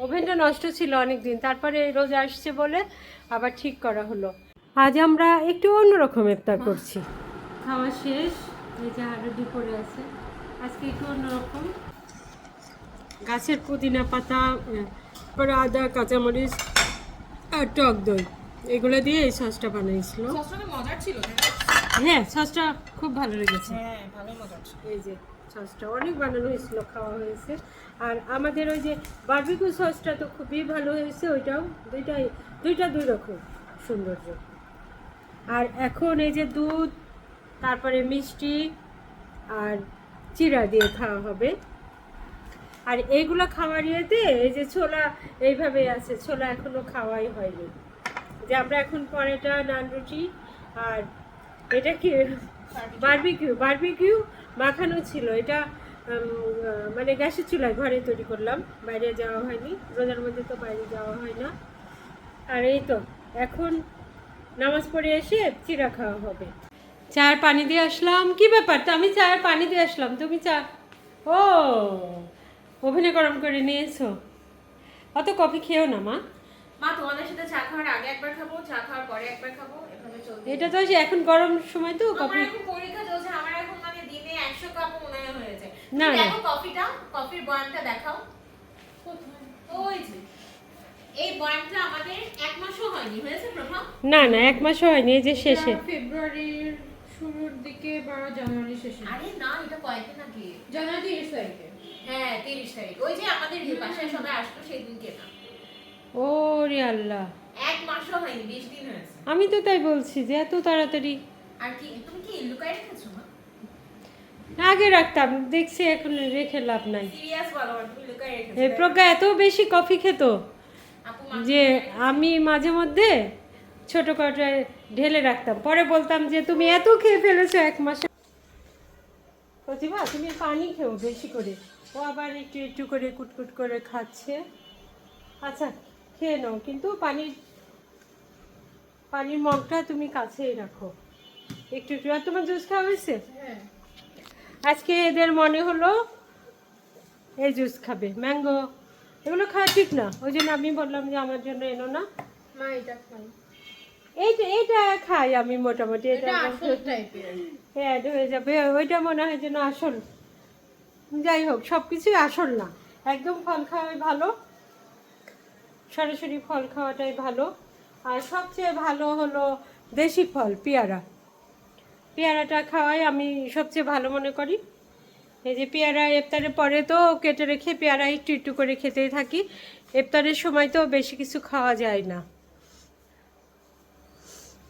ওভেনটা নষ্ট ছিল অনেক দিন, তারপরে রোজা আসছে বলে আবার ঠিক করা হলো। আজ আমরা একটু অন্যরকম ইফতার করছি। খাওয়া শেষ, এই যে হাডুডি পড়ে আছে। আজকে একটু অন্যরকম, গাছের পুদিনা পাতা, পরে আদা, কাঁচামরিচ আর টক দই, এগুলো দিয়ে এই সসটা বানিয়েছিল। মজার ছিল। হ্যাঁ, সসটা খুব ভালো লেগেছে। হ্যাঁ, ভালো মজার ছিল। এই যে সসটা অনেক বানানো হয়েছিল, খাওয়া হয়েছে। আর আমাদের ওই যে বারবিকিউ সসটা তো খুবই ভালো হয়েছে, ওইটাও দুইটা দুই রকম সৌন্দর্য। আর এখন এই যে দুধ, তারপরে মিষ্টি আর চিড়া দিয়ে খাওয়া হবে। আর এইগুলো খাওয়ার ইয়েতে এই যে ছোলা এইভাবে আছে, ছোলা এখনো খাওয়াই হয়নি। যে আমরা এখন পরেটা, নান রুটি, আর এটা কি বারবিকিউ মাখানো ছিল। এটা মানে গ্যাসের চুলায় ঘরে তৈরি করলাম, বাইরে যাওয়া হয়নি। রোজার মধ্যে তো বাইরে যাওয়া হয় না। আর এই তো এখন নামাজ পড়ে এসে চিড়া খাওয়া হবে। চায়ের পানি দিয়ে আসলাম। কি ব্যাপার, তো আমি চায়ের পানি দিয়ে আসলাম, তুমি চা ও ওভেনে গরম করে নিয়েছো? অত কফি খেও না মা। মা, তোমাদের সাথে চা খাওয়ার আগে একবার খাবো, চা খাওয়ার পরে একবার খাবো, এভাবে চলবে। এটা তো এখন গরম সময় তো আমার কফি। এখন পরীক্ষা চলছে, আমার এখন মানে দিনে 100 কাপ মনে হয়েছে। না, না। দেখো কফিটা, কফির বয়ামটা দেখাও। ওই যে এই বয়ামটা আমাদের 1 মাসও হয়নি, হয়েছে প্রভা? না না, 1 মাসও হয়নি, এই যে শেষে। ফেব্রুয়ারির শুরুর দিকে বা জানুয়ারির শেষে। আরে না, এটা কয়েকদিন আগে। জানুয়ারি 30 তারিখে। হ্যাঁ, 30 তারিখ। ওই যে আমাদের বাসায় সবাই আসলো সেই দিনকে না। ও রে আল্লাহ, 1 মাসও হয়নি, 20 দিন হয়েছে। আমি তো তাই বলছি যে এত তাড়াতাড়ি। আর কি তুমি কি লুকায় রেখেছো মা? আগে রাখতাম, দেখছি এখন রেখে লাভ নাই। সিরিয়াস বলো, তুমি লুকায় রেখেছো? এই প্রজ্ঞা এত বেশি কফি খেত আপু যে আমি মাঝে মধ্যে ছোট কটায় ঢেলে রাখতাম, পরে বলতাম যে তুমি এত খেয়ে ফেলেছো 1 মাসে। প্রতিভা, তুমি পানি খেও বেশি করে। ও আবার একটু একটু করে কুটকুট করে খাচ্ছে। আচ্ছা, খেয়ে নাও, কিন্তু পানির মগটা তুমি কাছেই রাখো একটু একটু। আর তোমার জুস খাওয়া হয়েছে? হ্যাঁ। আজকে এদের মনে হলো এই জুস খাবে, ম্যাঙ্গো। এগুলো খাওয়া ঠিক না, ওই জন্য আমি বললাম যে আমার জন্য এনো না। মা এটা খাই। এইটা খাই আমি মোটামুটি। এটা আসল টাইপের। অ্যাড হয়ে যাবে, ওইটা মনে হয় যেন আসল। যাই হোক, সব কিছুই আসল না। একদম ফল খাওয়াই ভালো, সরাসরি ফল খাওয়াটাই ভালো। আর সবচেয়ে ভালো হলো দেশি ফল, পেয়ারাটা খাওয়াই আমি সবচেয়ে ভালো মনে করি। এই যে পেয়ারা ইফতারের পরে তো কেটে রেখে পেয়ারা একটু একটু করে খেতেই থাকি। ইফতারের সময় তো বেশি কিছু খাওয়া যায় না,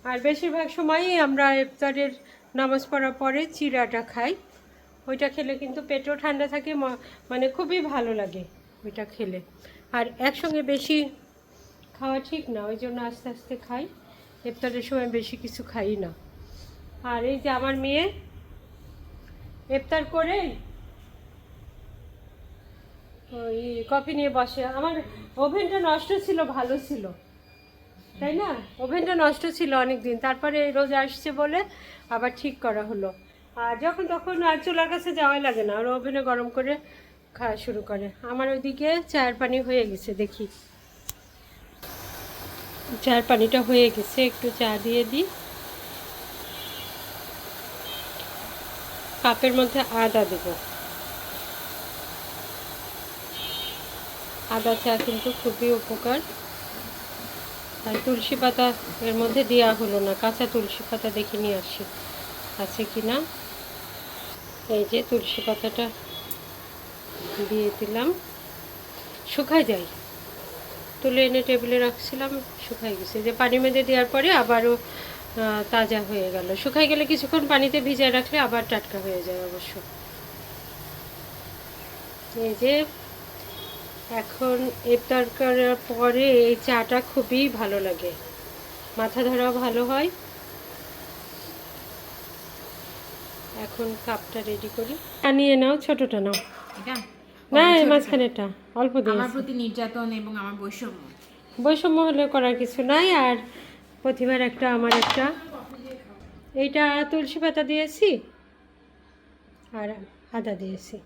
আর বেশিরভাগ সময়ই আমরা ইফতারের নামাজ পড়ার পরে চিড়াটা খাই। ওইটা খেলে কিন্তু পেটও ঠান্ডা থাকে, মানে খুবই ভালো লাগে ওইটা খেলে। আর একসঙ্গে বেশি খাওয়া ঠিক না, ওই জন্য আস্তে আস্তে খাই। ইফতারের সময় বেশি কিছু খাই না। আর এই যে আমার মেয়ে ইফতার করে ওই কফি নিয়ে বসে। আমার ওভেনটা নষ্ট ছিল, ভালো ছিল তাই না? ওভেনটা নষ্ট ছিল অনেক দিন, তারপরে রোজা আসছে বলে আবার ঠিক করা হলো। আর যখন তখন আর চুলার কাছে যাওয়াই লাগে না, আর ওভেনে গরম করে খাওয়া শুরু করে। আমার ওইদিকে চায়ের পানি হয়ে গেছে, দেখি চায়ের পানিটা হয়ে গেছে, একটু চা দিয়ে দিই। কাপের মধ্যে আদা দেব। আদা চা কিন্তু খুবই উপকার। আর তুলসী পাতা এর মধ্যে দেওয়া হলো না, কাঁচা তুলসী পাতা দেখে নিয়ে আসি আছে কি না। এই যে তুলসী পাতাটা দিয়ে দিলাম, শুকায় যায়, তুলে এনে টেবিলে রাখছিলাম, শুকাই গেছে। যে পানি মেঝে দেওয়ার পরে আবারও তাজা হয়ে গেল। শুকাই গেলে কিছুক্ষণ পানিতে ভিজিয়ে রাখলে আবার টাটকা হয়ে যায় অবশ্য। এই যে এখন ইফতার করার পরে এই চাটা খুবই ভালো লাগে, মাথা ধরাও ভালো হয়। এখন কাপটা রেডি করি। নিয়ে নাও, ছোটটা নাও। এটা না, মাঝখানেরটা অল্প দিয়ে। আমার প্রতি নির্যাতন এবং আমার বৈষম্য। বৈষম্য হলে করার কিছু নাই। আর প্রতিবার একটা, আমার একটা। এইটা তুলসী পাতা দিয়েছি আর আদা দিয়েছি।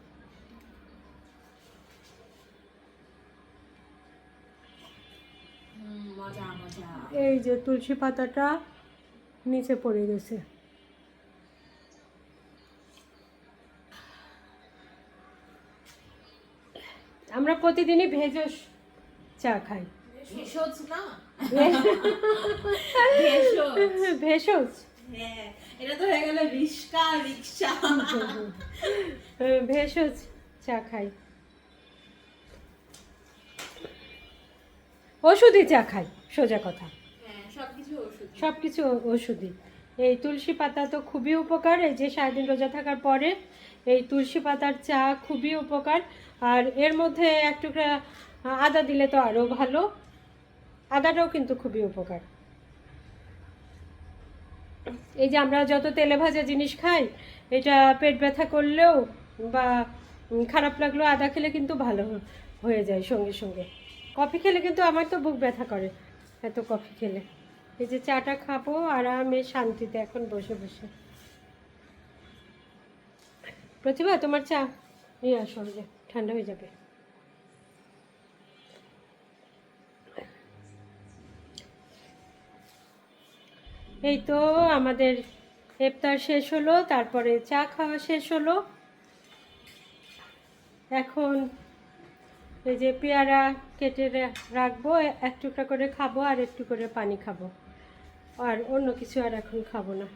মজা মজা। এই যে তুলসী পাতাটা নিচে পড়ে গেছে। আমরা প্রতিদিনই ভেষজ চা খাই। ভেষজ না, ভেষজ। ভেষজ হ্যাঁ, এটা তো হয়ে গেল রিস্কা রিক্সা। ভেষজ চা খাই, ওষুধি চা খাই, সোজা কথা। হ্যাঁ, সবকিছু ওষুধ। সব কিছু ওষুধি। এই তুলসী পাতা তো খুবই উপকার। এই যে সারাদিন রোজা থাকার পরে এই তুলসী পাতার চা খুবই উপকার। আর এর মধ্যে এক টুকরা আদা দিলে তো আরও ভালো। আদাটাও কিন্তু খুবই উপকার। এই যে আমরা যত তেলে ভাজা জিনিস খাই, এটা পেট ব্যথা করলেও বা খারাপ লাগলেও আদা খেলে কিন্তু ভালো হয়ে যায় সঙ্গে সঙ্গে। কফি খেলে কিন্তু আমার তো বুক ব্যথা করে এত কফি খেলে। এই যে চাটা খাবো আরামে শান্তিতে এখন বসে বসে। প্রতিভা, তোমার চা নিয়ে আসো, যে ঠান্ডা হয়ে যাবে। এই তো আমাদের ইফতার শেষ হলো, তারপরে চা খাওয়া শেষ হলো। এখন এই যে পেয়ারা কেটে রাখবো, এক টুকরা করে খাবো আর একটু করে পানি খাবো, আর অন্য কিছু আর এখন খাবো না।